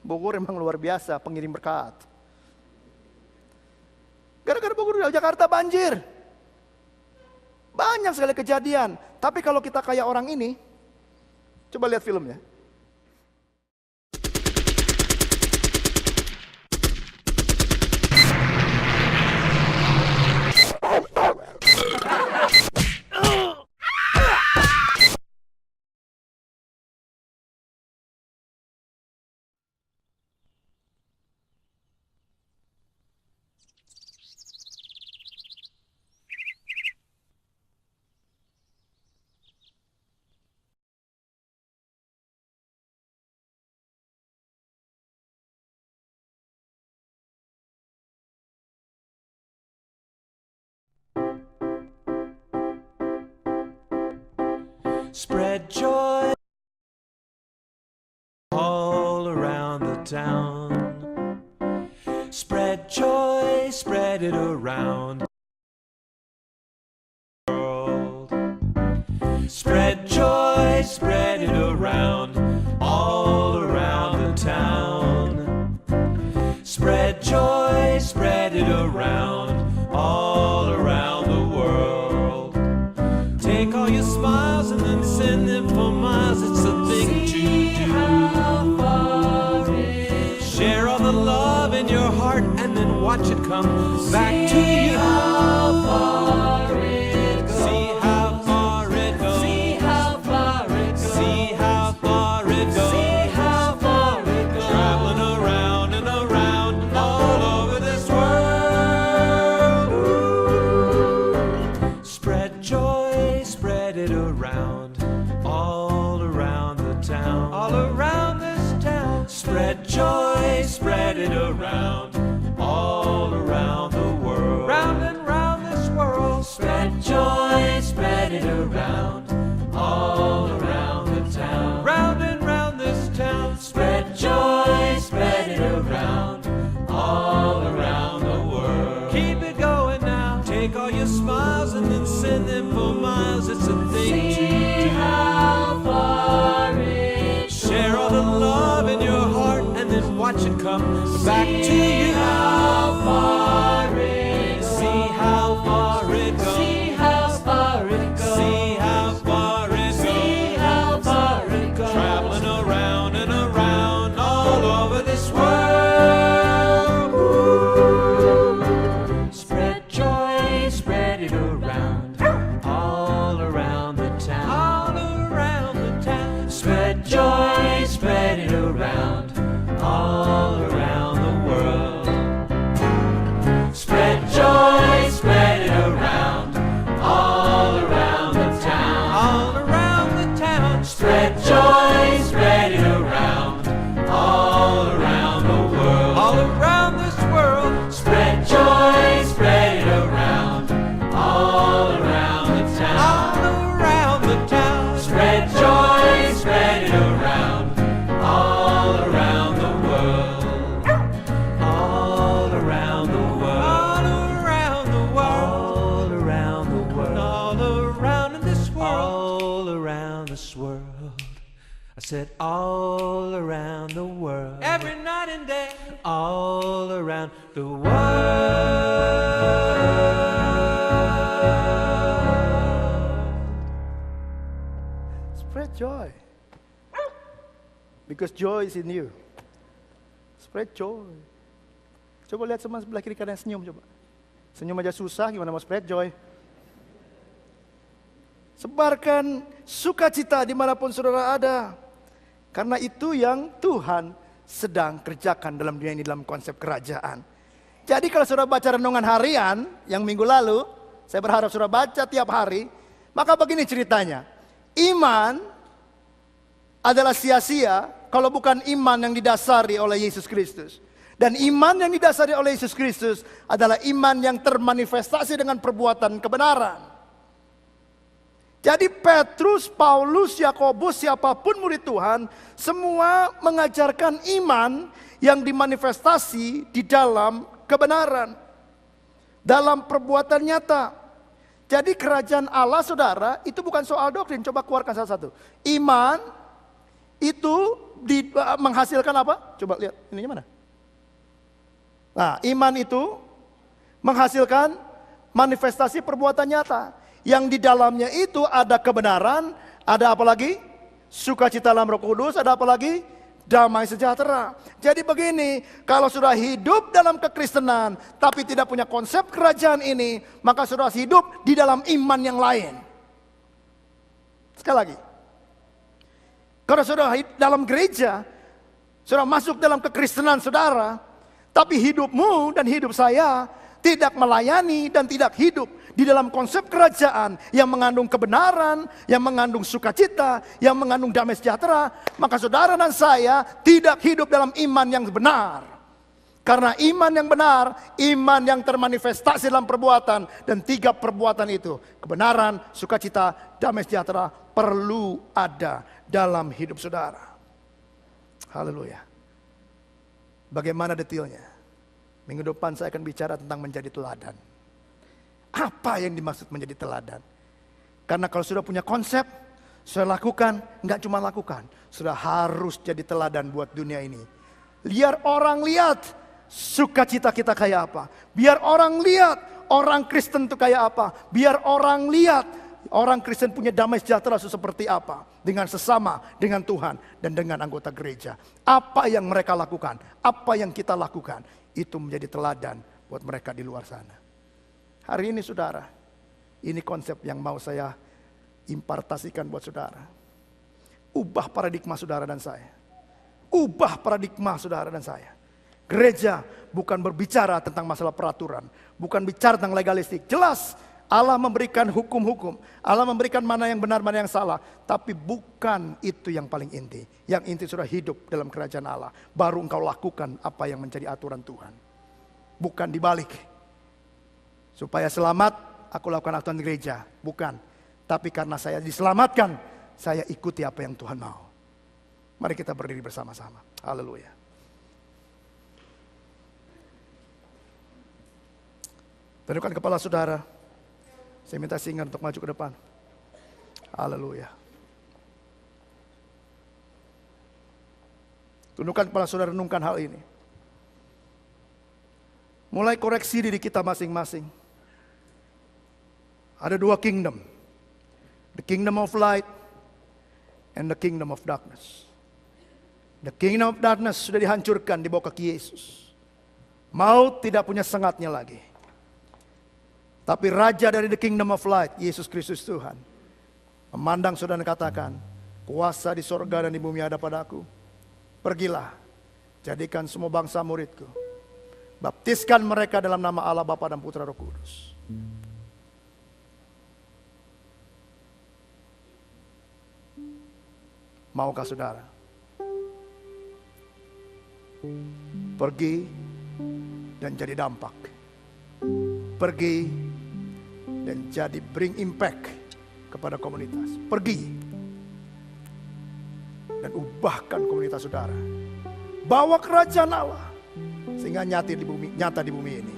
Bogor emang luar biasa, pengirim berkat. Gara-gara Bogor, Jakarta banjir. Banyak sekali kejadian. Tapi kalau kita kayak orang ini, coba lihat filmnya. Spread joy all around the town. Spread joy, spread it around the world. Spread joy, spread it around all around the town. Spread joy, spread it around all around the world. Take all your smiles and then send them for miles. It's a thing to do. Share all the love in your heart and then watch it come back to you. How far it goes. See how far it goes. See how far it goes. See how far it goes. See how far it goes. Traveling around and around all over this world. Spread joy, spread it around all around the town. All around this town. Spread joy, spread it around all around the world. Round and round this world. Spread joy, spread it around all around the town. Round and round this town. Spread joy, spread it around all around the world. Keep it going now. Take all your smiles and then send them for miles. It's a thing to do. How far it goes. Share all the love in your heart and then watch it come back to you. How far it goes. See how far it goes. See how far it goes. See how far it goes. See how far it goes. Traveling around and around all over this world. Ooh. Spread joy, spread it around all around the town. All around the town. Spread joy, spread it around all around the world. Spread joy, spread it around all around the town. All around the town. Spread joy, spread it around all around the world. All around this world. Spread joy, spread it around all around the town. All around the town. Spread joy, spread it around all around the world. All around the world. All around the world. All around the world. All around this world. All around this world. I said all around the world. Every night and day. All around the world. Spread joy. Because joy is in you. Spread joy. Coba lihat teman sebelah kiri kanan senyum coba. Senyum aja susah, gimana mau spread joy? Sebarkan sukacita dimanapun saudara ada. Karena itu yang Tuhan sedang kerjakan dalam dunia ini dalam konsep kerajaan. Jadi kalau saudara baca renungan harian yang minggu lalu, saya berharap saudara baca tiap hari, maka begini ceritanya. Iman adalah sia-sia kalau bukan iman yang didasari oleh Yesus Kristus. Dan iman yang didasari oleh Yesus Kristus adalah iman yang termanifestasi dengan perbuatan kebenaran. Jadi Petrus, Paulus, Yakobus, siapapun murid Tuhan, semua mengajarkan iman yang dimanifestasi di dalam kebenaran. Dalam perbuatan nyata. Jadi kerajaan Allah saudara itu bukan soal doktrin. Coba keluarkan satu-satu. Iman itu menghasilkan apa? Coba lihat ininya mana? Nah, iman itu menghasilkan manifestasi perbuatan nyata. Yang di dalamnya itu ada kebenaran, ada apa lagi? Sukacita dalam Roh Kudus, ada apa lagi? Damai sejahtera. Jadi begini, kalau sudah hidup dalam kekristenan, tapi tidak punya konsep kerajaan ini, maka sudah hidup di dalam iman yang lain. Sekali lagi. Kalau sudah dalam gereja, sudah masuk dalam kekristenan saudara, tapi hidupmu dan hidup saya tidak melayani dan tidak hidup di dalam konsep kerajaan yang mengandung kebenaran, yang mengandung sukacita, yang mengandung damai sejahtera, maka saudara dan saya tidak hidup dalam iman yang benar. Karena iman yang benar, iman yang termanifestasi dalam perbuatan, dan 3 perbuatan itu, kebenaran, sukacita, damai sejahtera, perlu ada dalam hidup saudara. Haleluya. Bagaimana detailnya? Minggu depan saya akan bicara tentang menjadi teladan. Apa yang dimaksud menjadi teladan? Karena kalau sudah punya konsep, sudah lakukan, enggak cuma lakukan, sudah harus jadi teladan buat dunia ini. Biar orang lihat sukacita kita kayak apa. Biar orang lihat orang Kristen itu kayak apa. Biar orang lihat orang Kristen punya damai sejahtera seperti apa. Dengan sesama, dengan Tuhan, dan dengan anggota gereja. Apa yang mereka lakukan, apa yang kita lakukan, itu menjadi teladan buat mereka di luar sana. Hari ini saudara, ini konsep yang mau saya impartasikan buat saudara. Ubah paradigma saudara dan saya. Ubah paradigma saudara dan saya. Gereja bukan berbicara tentang masalah peraturan. Bukan bicara tentang legalistik. Jelas Allah memberikan hukum-hukum. Allah memberikan mana yang benar, mana yang salah. Tapi bukan itu yang paling inti. Yang inti sudah hidup dalam kerajaan Allah. Baru engkau lakukan apa yang menjadi aturan Tuhan. Bukan dibalik. Supaya selamat, aku lakukan aturan gereja. Bukan. Tapi karena saya diselamatkan, saya ikuti apa yang Tuhan mau. Mari kita berdiri bersama-sama. Haleluya. Tundukkan kepala saudara. Saya minta singan untuk maju ke depan. Haleluya. Tundukkan kepala saudara, renungkan hal ini. Mulai koreksi diri kita masing-masing. Ada 2 kingdom. The kingdom of light and the kingdom of darkness. The kingdom of darkness sudah dihancurkan di bawah kaki Yesus. Maut tidak punya sengatnya lagi. Tapi raja dari the kingdom of light, Yesus Kristus Tuhan, memandang saudara dan katakan, kuasa di sorga dan di bumi ada padaku. Pergilah, jadikan semua bangsa muridku. Baptiskan mereka dalam nama Allah Bapa dan Putra Roh Kudus. Maukah saudara? Pergi dan jadi dampak. Pergi dan jadi bring impact kepada komunitas. Pergi dan ubahkan komunitas saudara. Bawa kerajaan Allah sehingga nyata di bumi ini.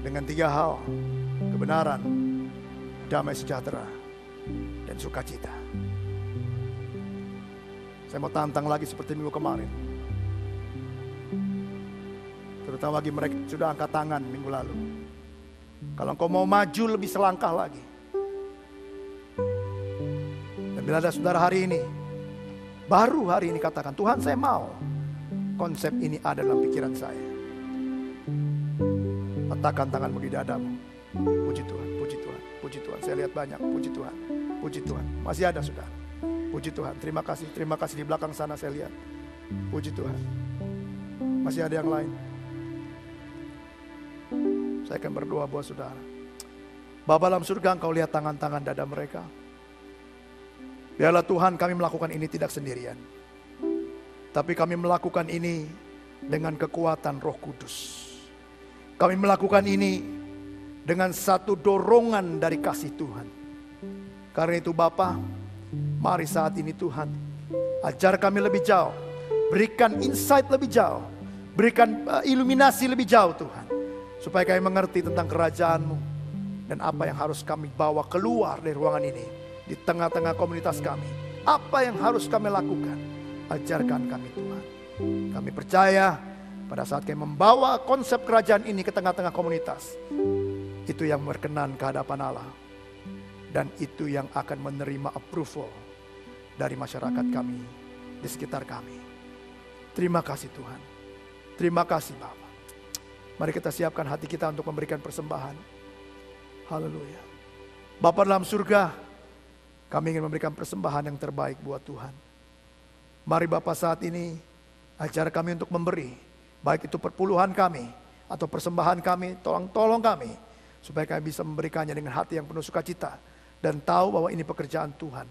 Dengan 3 hal: kebenaran, damai sejahtera, dan sukacita. Saya mau tantang lagi seperti minggu kemarin. Terutama bagi mereka yang sudah angkat tangan minggu lalu. Kalau engkau mau maju lebih selangkah lagi. Dan bila ada saudara hari ini, baru hari ini katakan, Tuhan saya mau konsep ini ada dalam pikiran saya. Letakkan tanganmu di dadamu. Puji Tuhan, puji Tuhan, puji Tuhan. Saya lihat banyak, puji Tuhan, puji Tuhan. Masih ada saudara. Puji Tuhan, terima kasih di belakang sana saya lihat. Puji Tuhan. Masih ada yang lain. Saya akan berdoa buat saudara. Bapa dalam surga, engkau lihat tangan-tangan dada mereka. Biarlah Tuhan kami melakukan ini tidak sendirian. Tapi kami melakukan ini dengan kekuatan Roh Kudus. Kami melakukan ini dengan satu dorongan dari kasih Tuhan. Karena itu Bapa, mari saat ini Tuhan, ajar kami lebih jauh, berikan insight lebih jauh, berikan iluminasi lebih jauh Tuhan, supaya kami mengerti tentang kerajaan-Mu dan apa yang harus kami bawa keluar dari ruangan ini di tengah-tengah komunitas kami. Apa yang harus kami lakukan? Ajarkan kami Tuhan. Kami percaya pada saat kami membawa konsep kerajaan ini ke tengah-tengah komunitas, itu yang berkenan ke hadapan Allah. Dan itu yang akan menerima approval dari masyarakat kami, di sekitar kami. Terima kasih Tuhan. Terima kasih Bapa. Mari kita siapkan hati kita untuk memberikan persembahan. Haleluya. Bapa dalam surga, kami ingin memberikan persembahan yang terbaik buat Tuhan. Mari Bapa saat ini, ajar kami untuk memberi. Baik itu perpuluhan kami, atau persembahan kami, tolong kami. Supaya kami bisa memberikannya dengan hati yang penuh sukacita. Dan tahu bahwa ini pekerjaan Tuhan.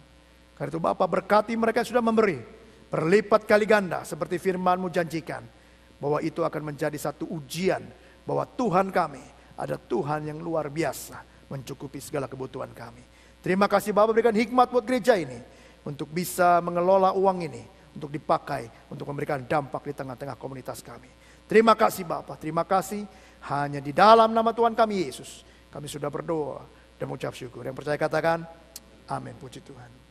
Karena itu Bapa berkati mereka yang sudah memberi. Berlipat kali ganda seperti firman-Mu janjikan. Bahwa itu akan menjadi satu ujian. Bahwa Tuhan kami ada Tuhan yang luar biasa. Mencukupi segala kebutuhan kami. Terima kasih Bapa, berikan hikmat buat gereja ini. Untuk bisa mengelola uang ini. Untuk dipakai, untuk memberikan dampak di tengah-tengah komunitas kami. Terima kasih Bapa, terima kasih. Hanya di dalam nama Tuhan kami Yesus. Kami sudah berdoa dan mengucap syukur. Yang percaya katakan, amin, puji Tuhan.